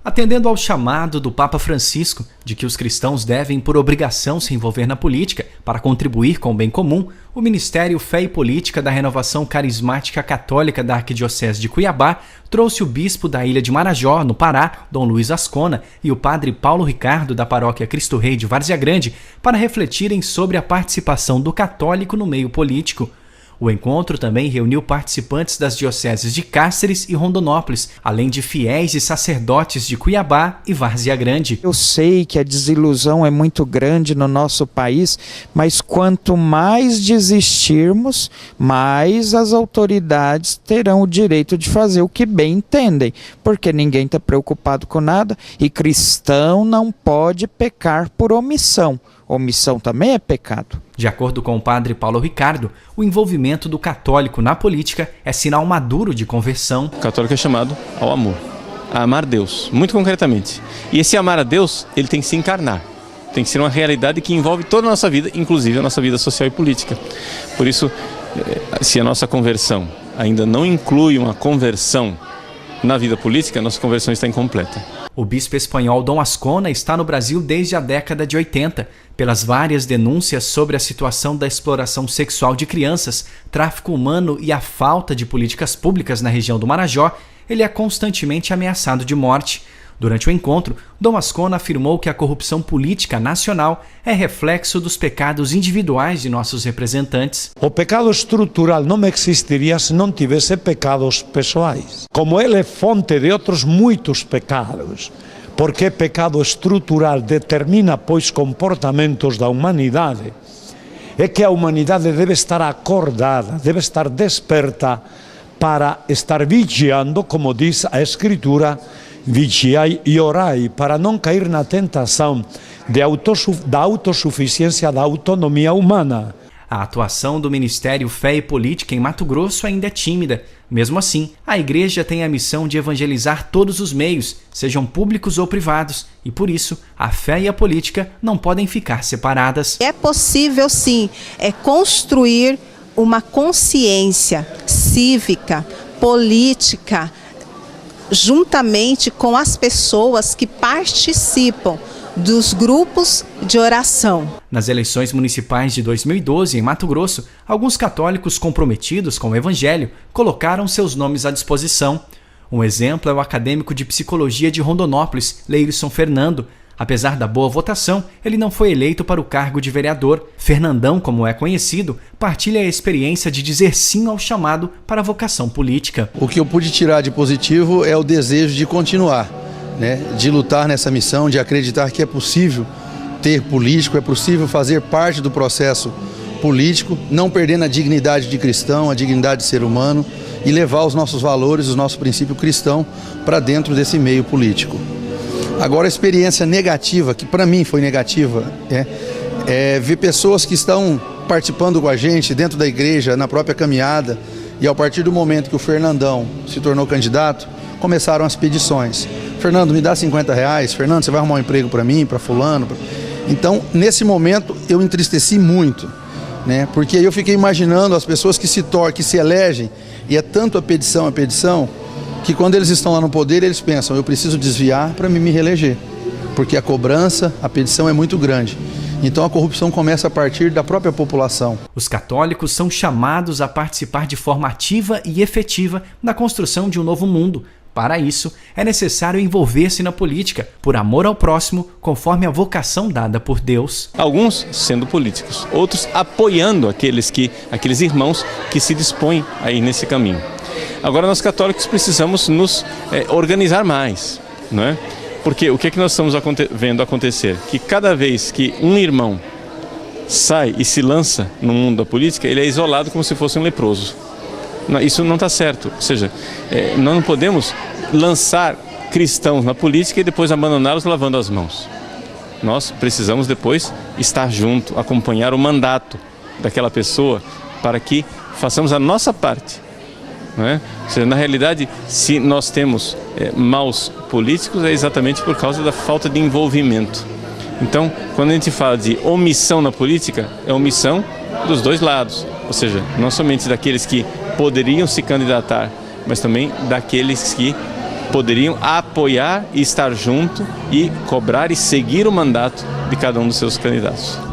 Atendendo ao chamado do Papa Francisco de que os cristãos devem, por obrigação, se envolver na política para contribuir com o bem comum, o Ministério Fé e Política da Renovação Carismática Católica da Arquidiocese de Cuiabá trouxe o bispo da Ilha de Marajó, no Pará, Dom Luiz Ascona, e o padre Paulo Ricardo, da paróquia Cristo Rei de Várzea Grande, para refletirem sobre a participação do católico no meio político. O encontro também reuniu participantes das dioceses de Cáceres e Rondonópolis, além de fiéis e sacerdotes de Cuiabá e Várzea Grande. Eu sei que a desilusão é muito grande no nosso país, mas quanto mais desistirmos, mais as autoridades terão o direito de fazer o que bem entendem, porque ninguém está preocupado com nada e cristão não pode pecar por omissão. Omissão também é pecado. De acordo com o padre Paulo Ricardo, o envolvimento do católico na política é sinal maduro de conversão. O católico é chamado ao amor, a amar Deus, muito concretamente. E esse amar a Deus, ele tem que se encarnar. Tem que ser uma realidade que envolve toda a nossa vida, inclusive a nossa vida social e política. Por isso, se a nossa conversão ainda não inclui uma conversão na vida política, a nossa conversão está incompleta. O bispo espanhol Dom Ascona está no Brasil desde a década de 80. Pelas várias denúncias sobre a situação da exploração sexual de crianças, tráfico humano e a falta de políticas públicas na região do Marajó, ele é constantemente ameaçado de morte. Durante o encontro, Dom Ascona afirmou que a corrupção política nacional é reflexo dos pecados individuais de nossos representantes. O pecado estrutural não existiria se não tivesse pecados pessoais. Como ele é fonte de outros muitos pecados, porque pecado estrutural determina, pois, comportamentos da humanidade, é que a humanidade deve estar acordada, deve estar desperta para estar vigiando, como diz a Escritura, vigiai e orai, para não cair na tentação da autossuficiência, da autonomia humana. A atuação do Ministério Fé e Política em Mato Grosso ainda é tímida. Mesmo assim, a Igreja tem a missão de evangelizar todos os meios, sejam públicos ou privados, e por isso a fé e a política não podem ficar separadas. É possível, sim, construir uma consciência cívica, política, juntamente com as pessoas que participam dos grupos de oração. Nas eleições municipais de 2012, em Mato Grosso, alguns católicos comprometidos com o Evangelho colocaram seus nomes à disposição. Um exemplo é o acadêmico de psicologia de Rondonópolis, Leirson Fernando. Apesar da boa votação, ele não foi eleito para o cargo de vereador. Fernandão, como é conhecido, partilha a experiência de dizer sim ao chamado para a vocação política. O que eu pude tirar de positivo é o desejo de continuar, de lutar nessa missão, de acreditar que é possível ter político, é possível fazer parte do processo político, não perdendo a dignidade de cristão, a dignidade de ser humano e levar os nossos valores, os nossos princípios cristãos para dentro desse meio político. Agora, a experiência negativa, que para mim foi negativa, é ver pessoas que estão participando com a gente dentro da igreja, na própria caminhada, e a partir do momento que o Fernandão se tornou candidato, começaram as pedições. Fernando, me dá R$50, Fernando, você vai arrumar um emprego para mim, para fulano. Então, nesse momento, eu entristeci muito, porque eu fiquei imaginando as pessoas que se elegem, e é tanto a petição, que quando eles estão lá no poder, eles pensam, eu preciso desviar para me reeleger, porque a cobrança, a petição é muito grande. Então a corrupção começa a partir da própria população. Os católicos são chamados a participar de forma ativa e efetiva na construção de um novo mundo. Para isso, é necessário envolver-se na política, por amor ao próximo, conforme a vocação dada por Deus. Alguns sendo políticos, outros apoiando aqueles irmãos que se dispõem a ir nesse caminho. Agora, nós católicos precisamos nos organizar mais, não é? Porque o que é que nós estamos vendo acontecer? Que cada vez que um irmão sai e se lança no mundo da política, ele é isolado como se fosse um leproso. Isso não está certo. Ou seja, nós não podemos lançar cristãos na política e depois abandoná-los lavando as mãos. Nós precisamos depois estar junto, acompanhar o mandato daquela pessoa para que façamos a nossa parte. Não é? Ou seja, na realidade, se nós temos maus políticos, é exatamente por causa da falta de envolvimento. Então, quando a gente fala de omissão na política, é omissão dos dois lados. Ou seja, não somente daqueles que poderiam se candidatar, mas também daqueles que poderiam apoiar e estar junto e cobrar e seguir o mandato de cada um dos seus candidatos.